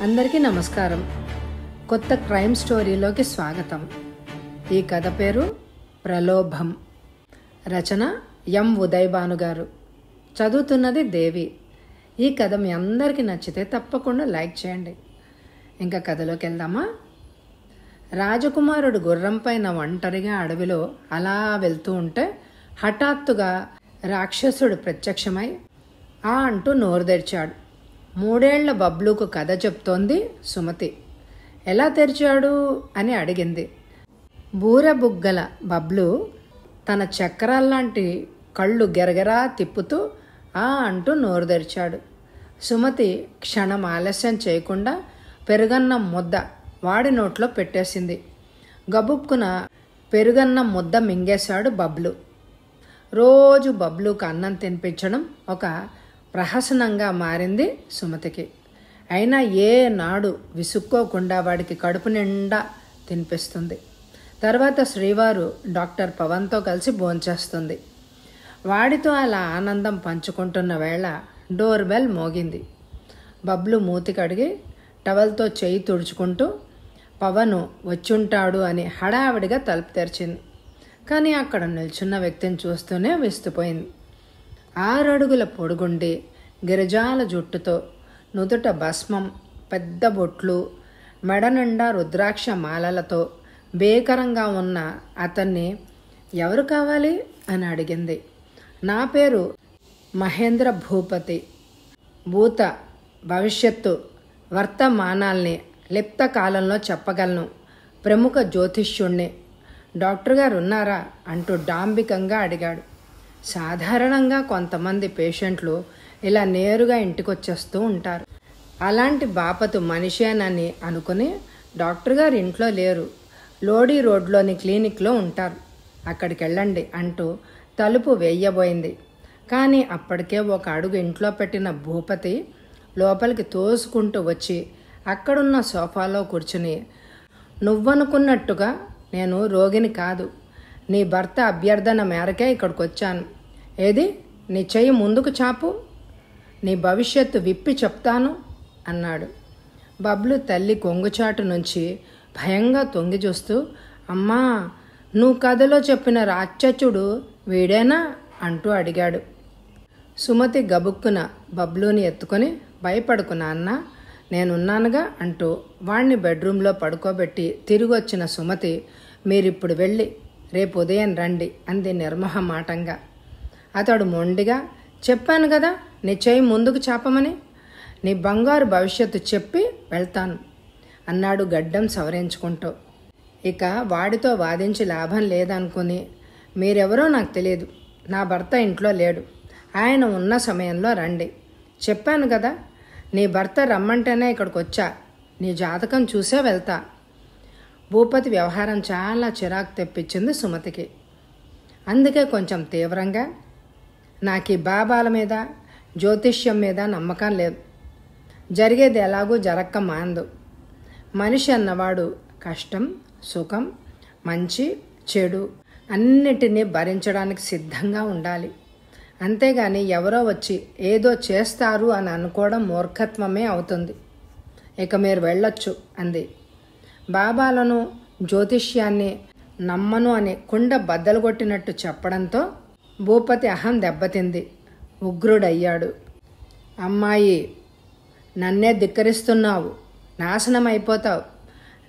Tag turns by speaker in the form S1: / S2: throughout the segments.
S1: అందరికీ నమస్కారం. కొత్త క్రైమ్ స్టోరీలోకి స్వాగతం. ఈ కథ పేరు ప్రలోభం. రచన ఎం ఉదయ్ భాను గారు. చదువుతున్నది దేవి. ఈ కథ మీ అందరికీ నచ్చితే తప్పకుండా లైక్ చేయండి. ఇంకా కథలోకి వెళ్దామా? రాజకుమారుడు గుర్రం పైన ఒంటరిగా అడవిలో అలా వెళ్తూ ఉంటే హఠాత్తుగా రాక్షసుడు ప్రత్యక్షమై అంటూ నోరు తెరిచాడు. 3 ఏళ్ల బబ్లుకు కథ చెప్తోంది సుమతి. ఎలా తెరిచాడు అని అడిగింది. బూరెబుగ్గల బబ్లు తన చక్రాల్లాంటి కళ్ళు గెరగెరా తిప్పుతూ అంటూ నోరు తెరిచాడు. సుమతి క్షణం ఆలస్యం చేయకుండా పెరుగన్నం ముద్ద వాడి నోట్లో పెట్టేసింది. గబుక్కున పెరుగన్నం ముద్ద మింగేశాడు బబ్లు. రోజు బబ్లుకు అన్నం తినిపించడం ఒక ప్రహసనంగా మారింది సుమతికి. అయినా ఏనాడు విసుక్కోకుండా వాడికి కడుపు నిండా తినిపిస్తుంది. తర్వాత శ్రీవారు డాక్టర్ పవన్తో కలిసి భోంచేస్తుంది. వాడితో అలా ఆనందం పంచుకుంటున్న వేళ డోర్ బెల్ మోగింది. బబ్లు మూతి కడిగి టవల్తో చేయి తుడుచుకుంటూ పవను వచ్చుంటాడు అని హడావిడిగా తలుపు తెరిచింది. కానీ అక్కడ నిల్చున్న వ్యక్తిని చూస్తూనే విస్తుపోయింది. 6 అడుగుల పొడుగుండి గిరిజాల జుట్టుతో, నుదుట భస్మం, పెద్ద బొట్లు, మెడ నిండా రుద్రాక్ష మాలలతో భీకరంగా ఉన్న అతన్ని ఎవరు కావాలి అని అడిగింది. నా పేరు మహేంద్ర భూపతి. భూత భవిష్యత్తు వర్తమానాల్ని లిప్త కాలంలో చెప్పగలను. ప్రముఖ జ్యోతిష్యుణ్ణి. డాక్టర్ గారు ఉన్నారా అంటూ డాంబికంగా అడిగాడు. సాధారణంగా కొంతమంది పేషెంట్లు ఇలా నేరుగా ఇంటికొచ్చేస్తూ ఉంటారు. అలాంటి బాపతు మనిషేనని అనుకుని డాక్టర్ గారు ఇంట్లో లేరు, లోడీ రోడ్లోని క్లినిక్లో ఉంటారు, అక్కడికి వెళ్ళండి అంటూ తలుపు వేయబోయింది. కానీ అప్పటికే ఒక అడుగు ఇంట్లో పెట్టిన భూపతి లోపలికి తోసుకుంటూ వచ్చి అక్కడున్న సోఫాలో కూర్చుని, నువ్వనుకున్నట్టుగా నేను రోగిని కాదు, నీ భర్త అభ్యర్థన మేరకే ఇక్కడికి వచ్చాను. ఏది నీ చెయ్యి ముందుకు చాపు, నీ భవిష్యత్తు విప్పి చెప్తాను అన్నాడు. బబ్లు తల్లి కొంగుచాటు నుంచి భయంగా తొంగి చూస్తూ, అమ్మా, నువ్వు కథలో చెప్పిన రాక్షసుడు వీడేనా అంటూ అడిగాడు. సుమతి గబుక్కున బబ్లుని ఎత్తుకొని, భయపడుకు నాన్న, నేనున్నానుగా అంటూ వాణ్ణి బెడ్రూమ్లో పడుకోబెట్టి తిరిగొచ్చిన సుమతి, మీరిప్పుడు వెళ్ళి రేపు ఉదయం రండి అంది నిర్మోహమాటంగా. అతడు మొండిగా, చెప్పాను కదా నీ చేయి ముందుకు చాపమని, నీ బంగారు భవిష్యత్తు చెప్పి వెళ్తాను అన్నాడు గడ్డం సవరించుకుంటూ. ఇక వాడితో వాదించి లాభం లేదనుకుని, మీరెవరో నాకు తెలియదు, నా భర్త ఇంట్లో లేడు, ఆయన ఉన్న సమయంలో రండి, చెప్పాను కదా, నీ భర్త రమ్మంటేనే ఇక్కడికి వచ్చా, నీ జాతకం చూసే వెళ్తా. భూపతి వ్యవహారం చాలా చిరాకు తెప్పించింది సుమతికి. అందుకే కొంచెం తీవ్రంగా, నాకు ఈ బాబాల మీద జ్యోతిష్యం మీద నమ్మకం లేదు, జరిగేది ఎలాగూ జరక్క మాందు. మనిషి అన్నవాడు కష్టం, సుఖం, మంచి చెడు అన్నిటినీ భరించడానికి సిద్ధంగా ఉండాలి. అంతేగాని ఎవరో వచ్చి ఏదో చేస్తారు అని అనుకోవడం మూర్ఖత్వమే అవుతుంది. ఇక మీరు వెళ్ళొచ్చు అంది. బాబాలను జ్యోతిష్యాన్ని నమ్మను అని కుండ బద్దలు కొట్టినట్టు చెప్పడంతో భూపతి అహం దెబ్బతింది. ఉగ్రుడయ్యాడు. అమ్మాయి, నన్నే ధిక్కరిస్తున్నావు, నాశనం అయిపోతావు,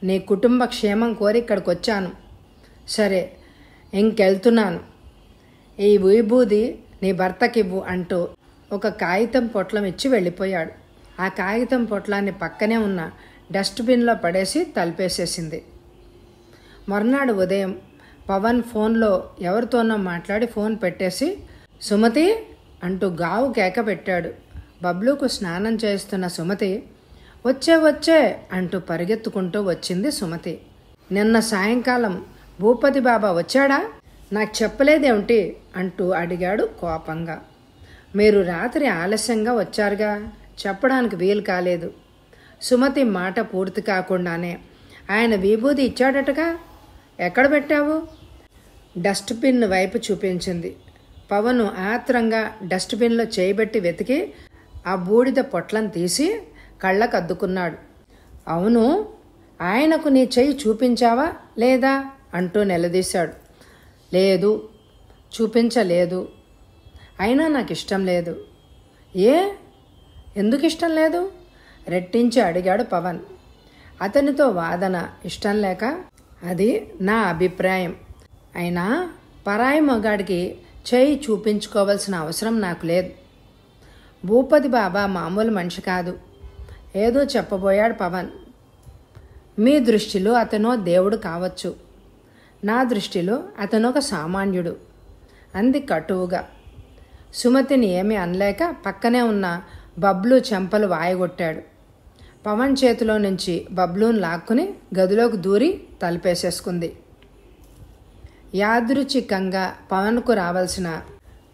S1: నీ కుటుంబ క్షేమం కోరి ఇక్కడికి వచ్చాను, సరే ఇంకెళ్తున్నాను, ఈ విభూది నీ భర్తకివ్వు అంటూ ఒక కాగితం పొట్లం ఇచ్చి వెళ్ళిపోయాడు. ఆ కాగితం పొట్లాన్ని పక్కనే ఉన్న డస్ట్బిన్లో పడేసి తలుపేసేసింది. మర్నాడు ఉదయం పవన్ ఫోన్లో ఎవరితోనో మాట్లాడి ఫోన్ పెట్టేసి, సుమతి అంటూ గావు కేక పెట్టాడు. బబ్లుకు స్నానం చేస్తున్న సుమతి, వచ్చే అంటూ పరిగెత్తుకుంటూ వచ్చింది సుమతి. నిన్న సాయంకాలం భూపతి బాబా వచ్చాడా, నాకు చెప్పలేదేమిటి అంటూ అడిగాడు కోపంగా. మీరు రాత్రి ఆలస్యంగా వచ్చారుగా, చెప్పడానికి వీలు కాలేదు. సుమతి మాట పూర్తి కాకుండానే, ఆయన విభూది ఇచ్చాడటగా, ఎక్కడ పెట్టావు? డస్ట్బిన్ వైపు చూపించింది. పవను ఆత్రంగా డస్ట్బిన్లో చేయబెట్టి వెతికి ఆ బూడిద పొట్లం తీసి కళ్ళకు అద్దుకున్నాడు. అవును, ఆయనకు నీ చెయ్యి చూపించావా లేదా అంటూ నిలదీశాడు. లేదు, చూపించలేదు. అయినా నాకు ఇష్టం లేదు. ఏ, ఎందుకు ఇష్టం లేదు? రెట్టించి అడిగాడు పవన్. అతనితో వాదన ఇష్టం లేక. అది నా అభిప్రాయం. అయినా పరాయి మగాడికి చేయి చూపించుకోవాల్సిన అవసరం నాకు లేదు. భూపతి బాబా మామూలు మనిషి కాదు. ఏదో చెప్పబోయాడు పవన్. మీ దృష్టిలో అతనో దేవుడు కావచ్చు, నా దృష్టిలో అతను ఒక సామాన్యుడు అంది కటువుగా. సుమతిని ఏమీ అనలేక పక్కనే ఉన్న బబ్లు చెంపలు వాయగొట్టాడు. పవన్ చేతిలో నుంచి బబ్లూను లాక్కుని గదిలోకి దూరి తలుపేసేసుకుంది. యాదృచ్ఛికంగా పవన్కు రావాల్సిన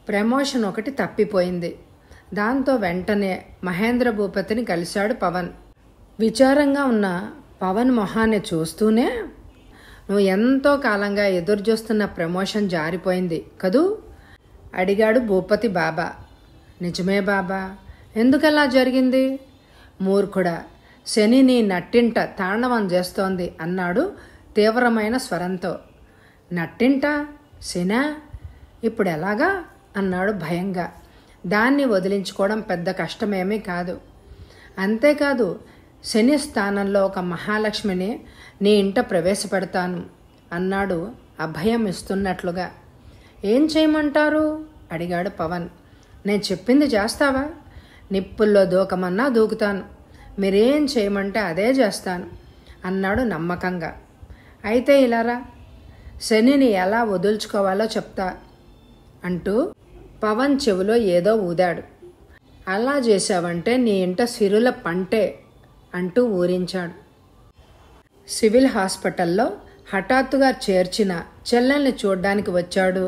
S1: ప్రమోషన్ ఒకటి తప్పిపోయింది. దాంతో వెంటనే మహేంద్ర భూపతిని కలిశాడు పవన్. విచారంగా ఉన్న పవన్ మొహాన్ని చూస్తూనే, నువ్వు ఎంతో కాలంగా ఎదురుచూస్తున్న ప్రమోషన్ జారిపోయింది కదూ అడిగాడు భూపతి బాబా. నిజమే బాబా. ఎందుకలా జరిగింది? మూర్ఖుడా, శని నీ నట్టింట తాండవం చేస్తోంది అన్నాడు తీవ్రమైన స్వరంతో. నట్టింట శనా? ఇప్పుడు ఎలాగా అన్నాడు భయంగా. దాన్ని వదిలించుకోవడం పెద్ద కష్టమేమీ కాదు. అంతేకాదు, శని స్థానంలో ఒక మహాలక్ష్మిని నీ ఇంట ప్రవేశపెడతాను అన్నాడు అభయం ఇస్తున్నట్లుగా. ఏం చేయమంటారు అడిగాడు పవన్. నేను చెప్పింది చేస్తావా? నిప్పుల్లో దూకమన్నా దూకుతాను. మీరేం చేయమంటే అదే చేస్తాను అన్నాడు నమ్మకంగా. అయితే ఇలారా, శనిని ఎలా వదుల్చుకోవాలో చెప్తా అంటూ పవన్ చెవిలో ఏదో ఊదాడు. అలా చేశావంటే నీ ఇంట సిరుల పంటే అంటూ ఊరించాడు. సివిల్ హాస్పిటల్లో హఠాత్తుగా చేర్చిన చెల్లెల్ని చూడ్డానికి వచ్చాడు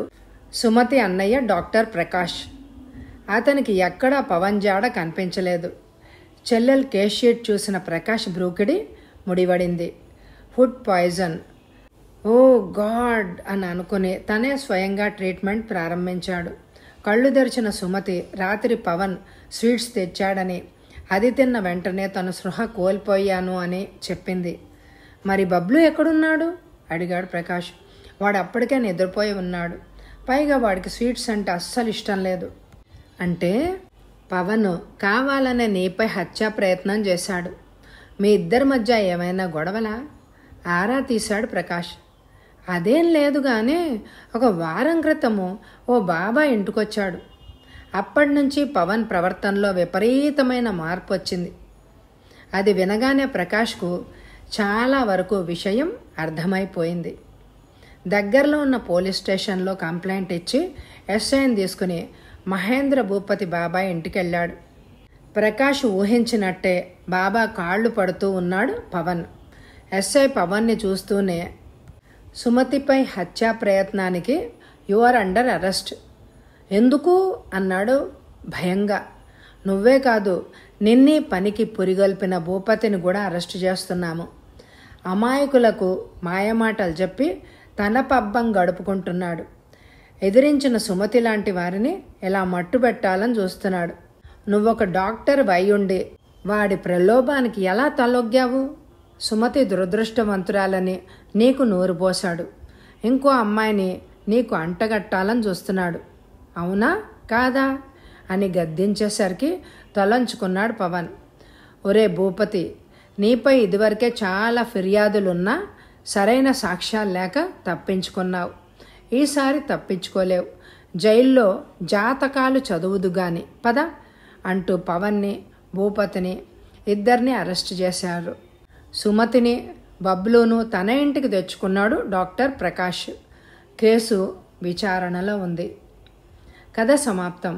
S1: సుమతి అన్నయ్య డాక్టర్ ప్రకాష్. అతనికి ఎక్కడా పవన్ జాడ కనిపించలేదు. చెల్లెల్ కేస్ షీట్ చూసిన ప్రకాష్ బ్రూకిడి ముడివడింది. Food poison. ఓ గాడ్ అని అనుకుని తనే స్వయంగా ట్రీట్మెంట్ ప్రారంభించాడు. కళ్ళు తెరిచిన సుమతి రాత్రి పవన్ స్వీట్స్ తెచ్చాడని, అది తిన్న వెంటనే తను స్పృహ కోల్పోయాను అని చెప్పింది. మరి బబ్లు ఎక్కడున్నాడు అడిగాడు ప్రకాష్. వాడు అప్పటికే నిద్రపోయి ఉన్నాడు. పైగా వాడికి స్వీట్స్ అంటే అస్సలు ఇష్టం లేదు. అంటే పవన్ కావాలనే నీపై హత్యా ప్రయత్నం చేశాడు. మీ ఇద్దరి మధ్య ఏమైనా గొడవలా ఆరా తీశాడు ప్రకాష్. అదేం లేదు కానీ ఒక వారం క్రితము ఓ బాబా ఇంటికొచ్చాడు. అప్పటి నుంచి పవన్ ప్రవర్తనలో విపరీతమైన మార్పు వచ్చింది. అది వినగానే ప్రకాష్కు చాలా వరకు విషయం అర్థమైపోయింది. దగ్గరలో ఉన్న పోలీస్ స్టేషన్లో కంప్లైంట్ ఇచ్చి ఎస్ఐని తీసుకుని మహేంద్ర భూపతి బాబా ఇంటికెళ్ళాడు. ప్రకాష్ ఊహించినట్టే బాబా కాళ్ళు పడుతూ ఉన్నాడు పవన్. ఎస్ఐ పవన్ని చూస్తూనే, సుమతిపై హత్యా ప్రయత్నానికి యు ఆర్ అండర్ అరెస్ట్. ఎందుకు అన్నాడు భయంగా. నువ్వే కాదు, నిన్నీ పనికి పురిగొల్పిన భూపతిని కూడా అరెస్టు చేస్తున్నాము. అమాయకులకు మాయమాటలు చెప్పి తన పబ్బం గడుపుకుంటున్నాడు. ఎదిరించిన సుమతి లాంటి వారిని ఎలా మట్టుబెట్టాలని చూస్తున్నాడు. నువ్వొక డాక్టర్ అయ్యుండి వాడి ప్రలోభానికి ఎలా తలొగ్గావు? సుమతి దురదృష్టవంతురాలని నీకు నోరు పోశాడు. ఇంకో అమ్మాయిని నీకు అంటగట్టాలని చూస్తున్నాడు. అవునా కాదా అని గద్దించేసరికి తలంచుకున్నాడు పవన్. ఒరే భూపతి, నీపై ఇదివరకే చాలా ఫిర్యాదులున్నా సరైన సాక్ష్యాలు లేక తప్పించుకున్నావు. ఈసారి తప్పించుకోలేవు. జైల్లో జాతకాలు చదువుదు గాని పద అంటూ పవన్ని, భూపతిని ఇద్దరిని అరెస్ట్ చేశారు. సుమతిని, బబ్లును తన ఇంటికి తెచ్చుకున్నాడు డాక్టర్ ప్రకాష్. కేసు విచారణలో ఉంది. కథ సమాప్తం.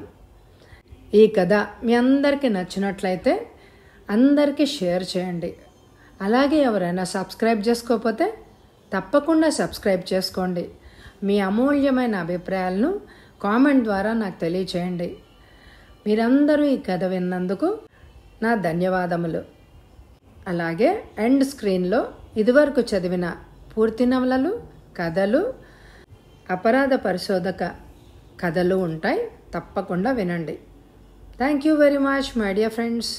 S1: ఈ కథ మీ అందరికీ నచ్చినట్లయితే అందరికీ షేర్ చేయండి. అలాగే ఎవరైనా సబ్స్క్రైబ్ చేసుకోకపోతే తప్పకుండా సబ్స్క్రైబ్ చేసుకోండి. మీ అమూల్యమైన అభిప్రాయాలను కామెంట్ ద్వారా నాకు తెలియచేయండి. మీరందరూ ఈ కథ విన్నందుకు నా ధన్యవాదములు. అలాగే ఎండ్ స్క్రీన్లో ఇదివరకు చదివిన పూర్తి నవలలు, కథలు, అపరాధ పరిశోధక కథలు ఉంటాయి. తప్పకుండా వినండి. Thank you very much my dear friends.